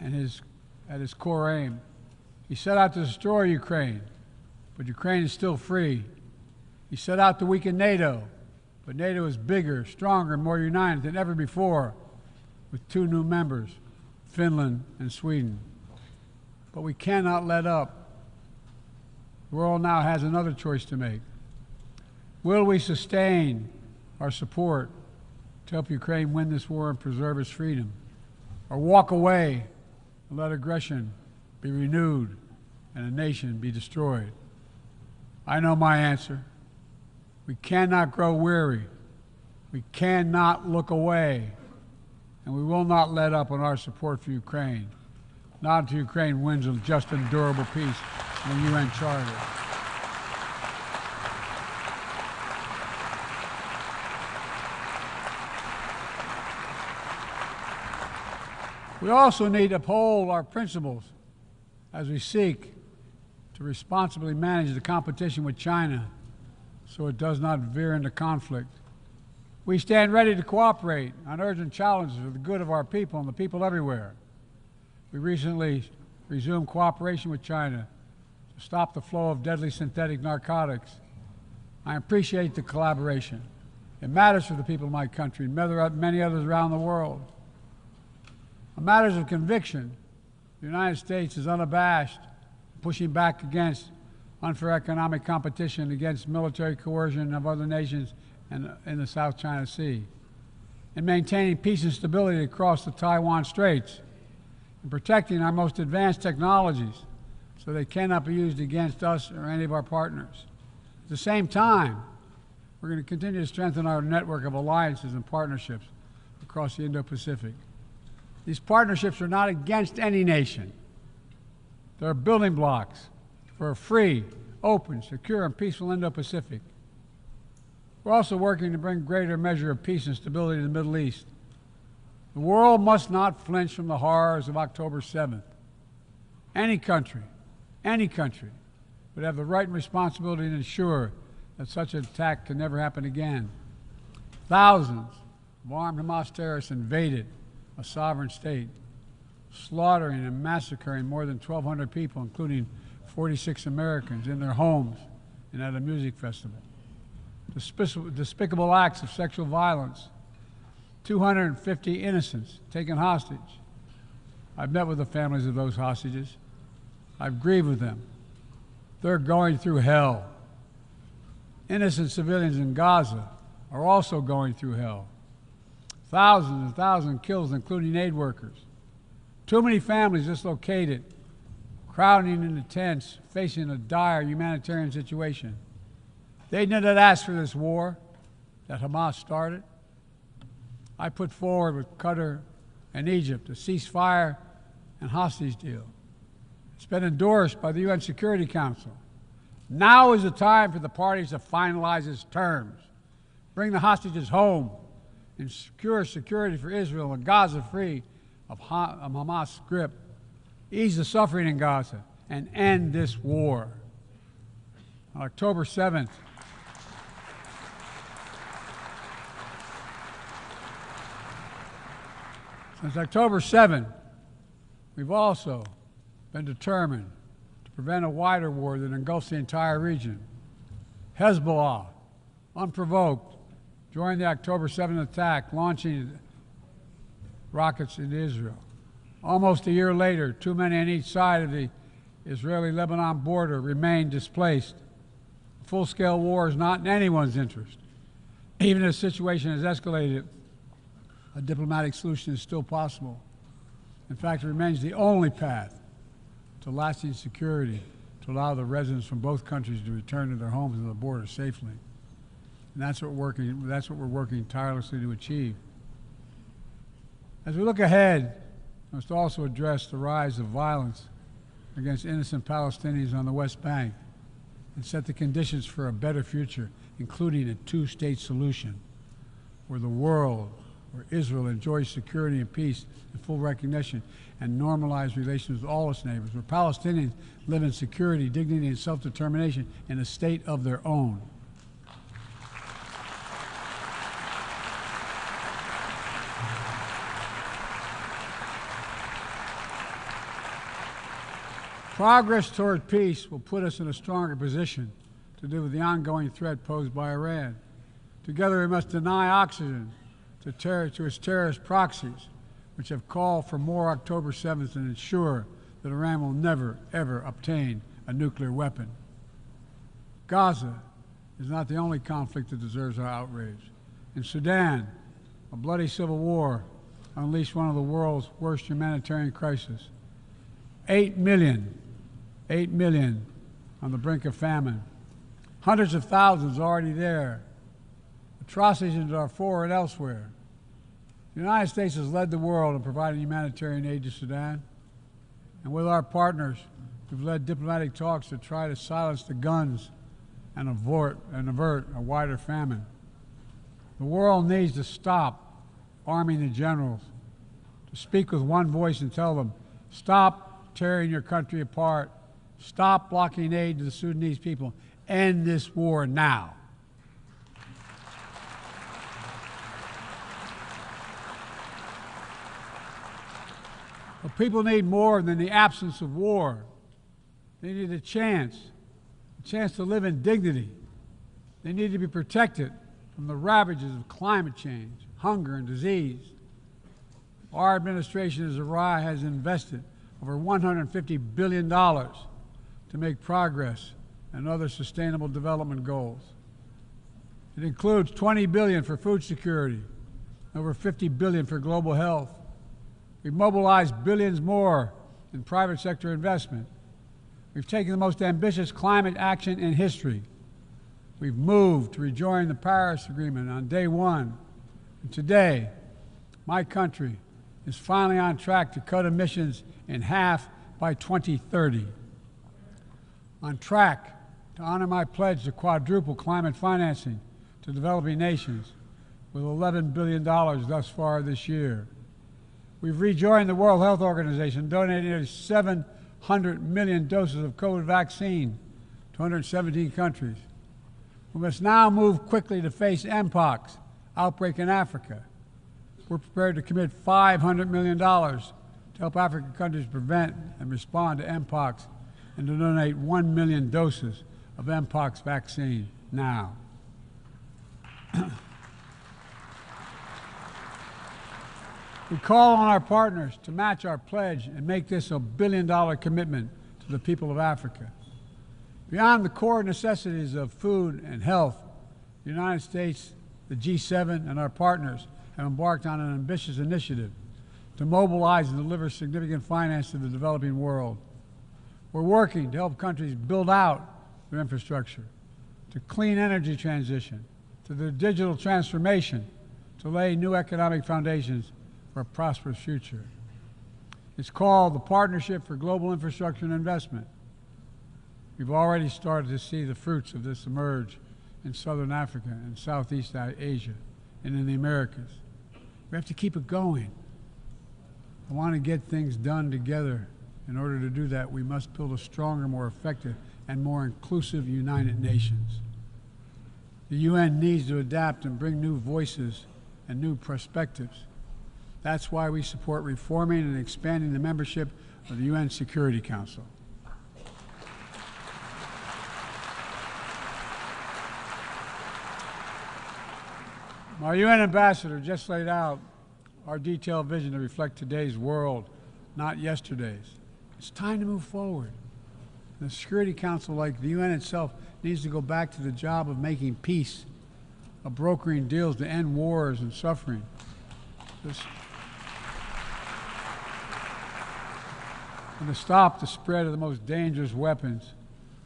and at his core aim. He set out to destroy Ukraine, but Ukraine is still free. He set out to weaken NATO, but NATO is bigger, stronger, and more united than ever before, with 2 new members, Finland and Sweden. But we cannot let up. The world now has another choice to make. Will we sustain our support to help Ukraine win this war and preserve its freedom, or walk away and let aggression be renewed and a nation be destroyed? I know my answer. We cannot grow weary. We cannot look away. And we will not let up on our support for Ukraine, not until Ukraine wins a just and durable peace in the UN Charter. We also need to uphold our principles as we seek to responsibly manage the competition with China so it does not veer into conflict. We stand ready to cooperate on urgent challenges for the good of our people and the people everywhere. We recently resumed cooperation with China to stop the flow of deadly synthetic narcotics. I appreciate the collaboration. It matters for the people of my country and many others around the world. On matters of conviction, the United States is unabashed, pushing back against unfair economic competition, against military coercion of other nations in the South China Sea, and maintaining peace and stability across the Taiwan Straits, and protecting our most advanced technologies so they cannot be used against us or any of our partners. At the same time, we're going to continue to strengthen our network of alliances and partnerships across the Indo-Pacific. These partnerships are not against any nation. They're building blocks for a free, open, secure, and peaceful Indo-Pacific. We're also working to bring greater measure of peace and stability to the Middle East. The world must not flinch from the horrors of October 7th. Any country would have the right and responsibility to ensure that such an attack can never happen again. Thousands of armed Hamas terrorists invaded a sovereign state, slaughtering and massacring more than 1,200 people, including 46 Americans, in their homes and at a music festival. Despicable acts of sexual violence, 250 innocents taken hostage. I've met with the families of those hostages. I've grieved with them. They're going through hell. Innocent civilians in Gaza are also going through hell. Thousands and thousands killed, including aid workers. Too many families dislocated, crowding into tents, facing a dire humanitarian situation. They did not ask for this war that Hamas started. I put forward with Qatar and Egypt a ceasefire and hostage deal. It's been endorsed by the UN Security Council. Now is the time for the parties to finalize its terms, bring the hostages home, and secure security for Israel and Gaza free of Hamas' grip, ease the suffering in Gaza, and end this war. On October 7th, since October 7th, we've also been determined to prevent a wider war that engulfs the entire region. Hezbollah, unprovoked, joined the October 7th attack, launching rockets into Israel. Almost a year later, too many on each side of the Israeli-Lebanon border remain displaced. A full-scale war is not in anyone's interest. Even if the situation has escalated, a diplomatic solution is still possible. In fact, it remains the only path to lasting security to allow the residents from both countries to return to their homes and the border safely. And that's what we're working tirelessly to achieve. As we look ahead, we must also address the rise of violence against innocent Palestinians on the West Bank and set the conditions for a better future, including a two-state solution where Israel enjoys security and peace and full recognition and normalized relations with all its neighbors, where Palestinians live in security, dignity, and self-determination in a state of their own. Progress toward peace will put us in a stronger position to deal with the ongoing threat posed by Iran. Together we must deny oxygen to its terrorist proxies, which have called for more October 7th and ensure that Iran will never, ever obtain a nuclear weapon. Gaza is not the only conflict that deserves our outrage. In Sudan, a bloody civil war unleashed one of the world's worst humanitarian crises. 8 million on the brink of famine. Hundreds of thousands already there. Atrocities in Darfur and elsewhere. The United States has led the world in providing humanitarian aid to Sudan. And with our partners, we've led diplomatic talks to try to silence the guns and avert a wider famine. The world needs to stop arming the generals, to speak with one voice and tell them, stop tearing your country apart, stop blocking aid to the Sudanese people, end this war now. But people need more than the absence of war. They need a chance to live in dignity. They need to be protected from the ravages of climate change, hunger, and disease. Our administration has invested over $150 billion to make progress and other sustainable development goals. It includes $20 billion for food security, over $50 billion for global health. We've mobilized billions more in private sector investment. We've taken the most ambitious climate action in history. We've moved to rejoin the Paris Agreement on day one. And today, my country is finally on track to cut emissions in half by 2030. On track to honor my pledge to quadruple climate financing to developing nations with $11 billion thus far this year. We've rejoined the World Health Organization, donating nearly 700 million doses of COVID vaccine to 117 countries. We must now move quickly to face Mpox outbreak in Africa. We're prepared to commit $500 million to help African countries prevent and respond to Mpox and to donate 1 million doses of Mpox vaccine now. We call on our partners to match our pledge and make this $1 billion commitment to the people of Africa. Beyond the core necessities of food and health, the United States, the G7, and our partners have embarked on an ambitious initiative to mobilize and deliver significant finance to the developing world. We're working to help countries build out their infrastructure, to clean energy transition, to the digital transformation, to lay new economic foundations for a prosperous future. It's called the Partnership for Global Infrastructure and Investment. We've already started to see the fruits of this emerge in Southern Africa and Southeast Asia and in the Americas. We have to keep it going. I want to get things done together. In order to do that, we must build a stronger, more effective, and more inclusive United Nations. The UN needs to adapt and bring new voices and new perspectives. That's why we support reforming and expanding the membership of the UN Security Council. My UN ambassador just laid out our detailed vision to reflect today's world, not yesterday's. It's time to move forward. The Security Council, like the UN itself, needs to go back to the job of making peace, of brokering deals to end wars and suffering. And to stop the spread of the most dangerous weapons,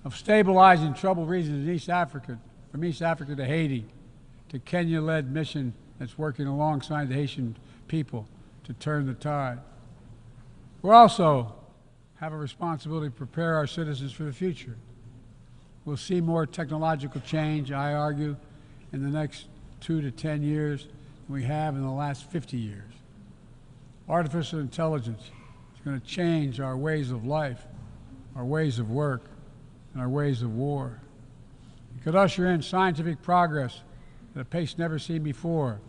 of stabilizing troubled regions in East Africa, from East Africa to Haiti, to Kenya-led mission that's working alongside the Haitian people to turn the tide. We also have a responsibility to prepare our citizens for the future. We'll see more technological change, I argue, in the next 2 to 10 years than we have in the last 50 years. Artificial intelligence is going to change our ways of life, our ways of work, and our ways of war. It could usher in scientific progress at a pace never seen before,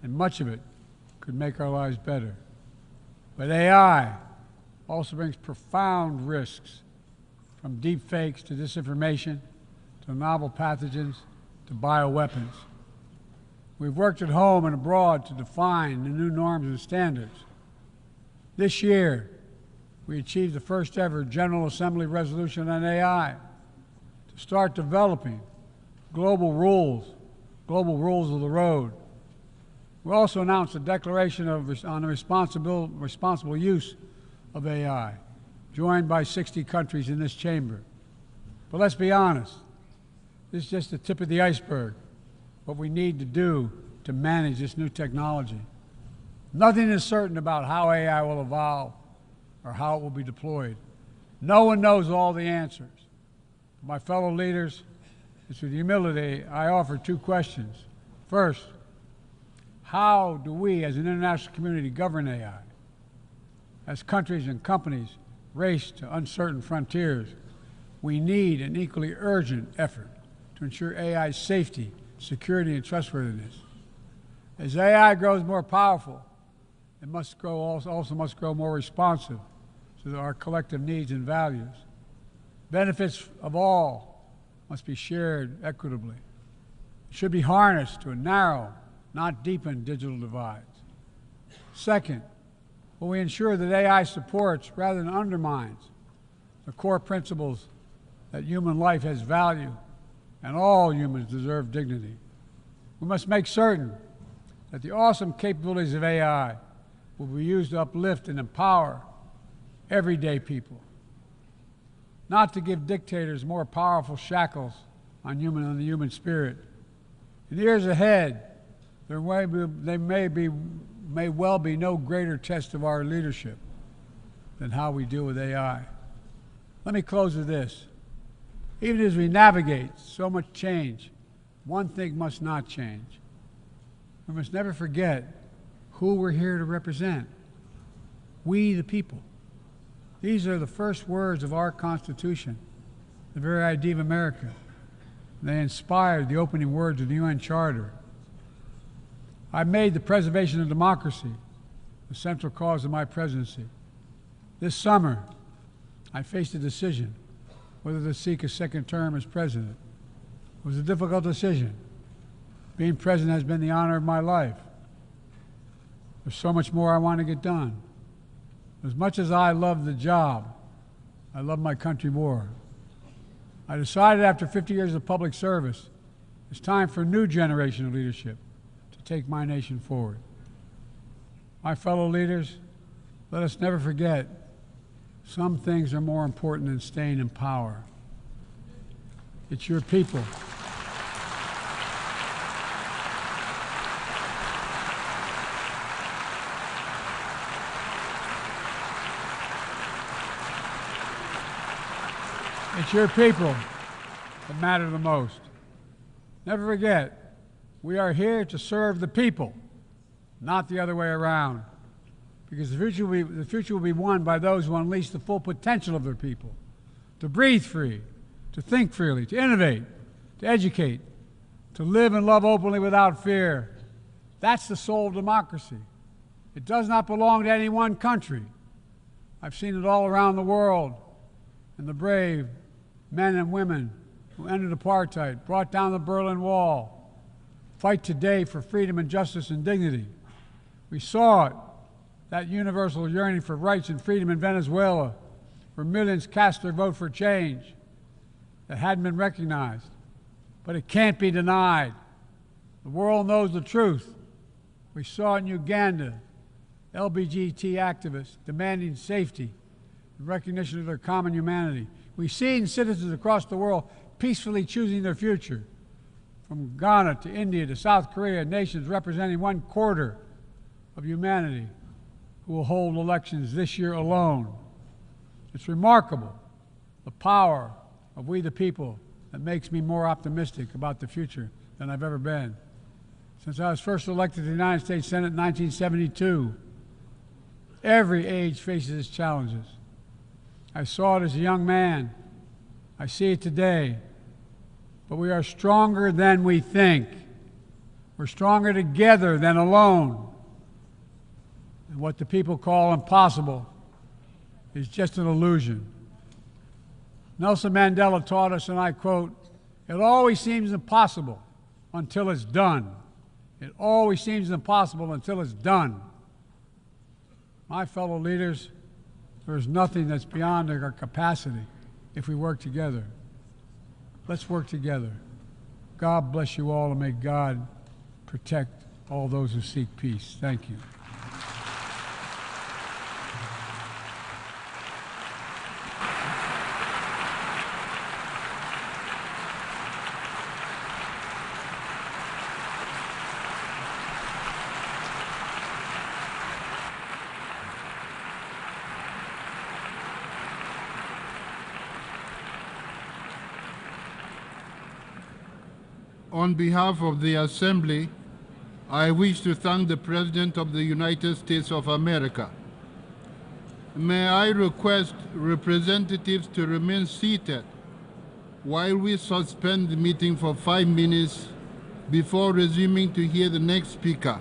and much of it could make our lives better. But AI also brings profound risks, from deep fakes to disinformation, to novel pathogens, to bioweapons. We've worked at home and abroad to define the new norms and standards. This year, we achieved the first ever General Assembly resolution on AI to start developing global rules of the road. We also announced a declaration on the responsible use of AI, joined by 60 countries in this chamber. But let's be honest, this is just the tip of the iceberg, what we need to do to manage this new technology. Nothing is certain about how AI will evolve or how it will be deployed. No one knows all the answers. My fellow leaders, it's with humility I offer two questions. First, how do we as an international community govern AI? As countries and companies race to uncertain frontiers, we need an equally urgent effort to ensure AI's safety, security, and trustworthiness. As AI grows more powerful, it also must grow more responsive to our collective needs and values. Benefits of all must be shared equitably. It should be harnessed to narrow, not deepen, digital divides. Second, will we ensure that AI supports rather than undermines the core principles that human life has value and all humans deserve dignity? We must make certain that the awesome capabilities of AI will be used to uplift and empower everyday people, not to give dictators more powerful shackles on the human spirit. In the years ahead, there may well be no greater test of our leadership than how we deal with AI. Let me close with this. Even as we navigate so much change, one thing must not change. We must never forget who we're here to represent. We, the people. These are the first words of our Constitution, the very idea of America. They inspired the opening words of the UN Charter. I made the preservation of democracy the central cause of my presidency. This summer, I faced a decision whether to seek a second term as president. It was a difficult decision. Being president has been the honor of my life. There's so much more I want to get done. As much as I love the job, I love my country more. I decided after 50 years of public service, it's time for a new generation of leadership to take my nation forward. My fellow leaders, let us never forget, some things are more important than staying in power. It's your people. It's your people that matter the most. Never forget, we are here to serve the people, not the other way around. Because the future will be won by those who unleash the full potential of their people, to breathe free, to think freely, to innovate, to educate, to live and love openly without fear. That's the soul of democracy. It does not belong to any one country. I've seen it all around the world, and the brave men and women who ended apartheid, brought down the Berlin Wall, fight today for freedom and justice and dignity. We saw it, that universal yearning for rights and freedom in Venezuela, where millions cast their vote for change that hadn't been recognized. But it can't be denied. The world knows the truth. We saw in Uganda, LGBT activists demanding safety and recognition of their common humanity. We've seen citizens across the world peacefully choosing their future, from Ghana to India to South Korea, nations representing 1/4 of humanity who will hold elections this year alone. It's remarkable, the power of we the people, that makes me more optimistic about the future than I've ever been. Since I was first elected to the United States Senate in 1972, every age faces its challenges. I saw it as a young man. I see it today. But we are stronger than we think. We're stronger together than alone. And what the people call impossible is just an illusion. Nelson Mandela taught us, and I quote, "It always seems impossible until it's done. It always seems impossible until it's done." My fellow leaders, there is nothing that's beyond our capacity if we work together. Let's work together. God bless you all, and may God protect all those who seek peace. Thank you. On behalf of the Assembly, I wish to thank the President of the United States of America. May I request representatives to remain seated while we suspend the meeting for 5 minutes before resuming to hear the next speaker.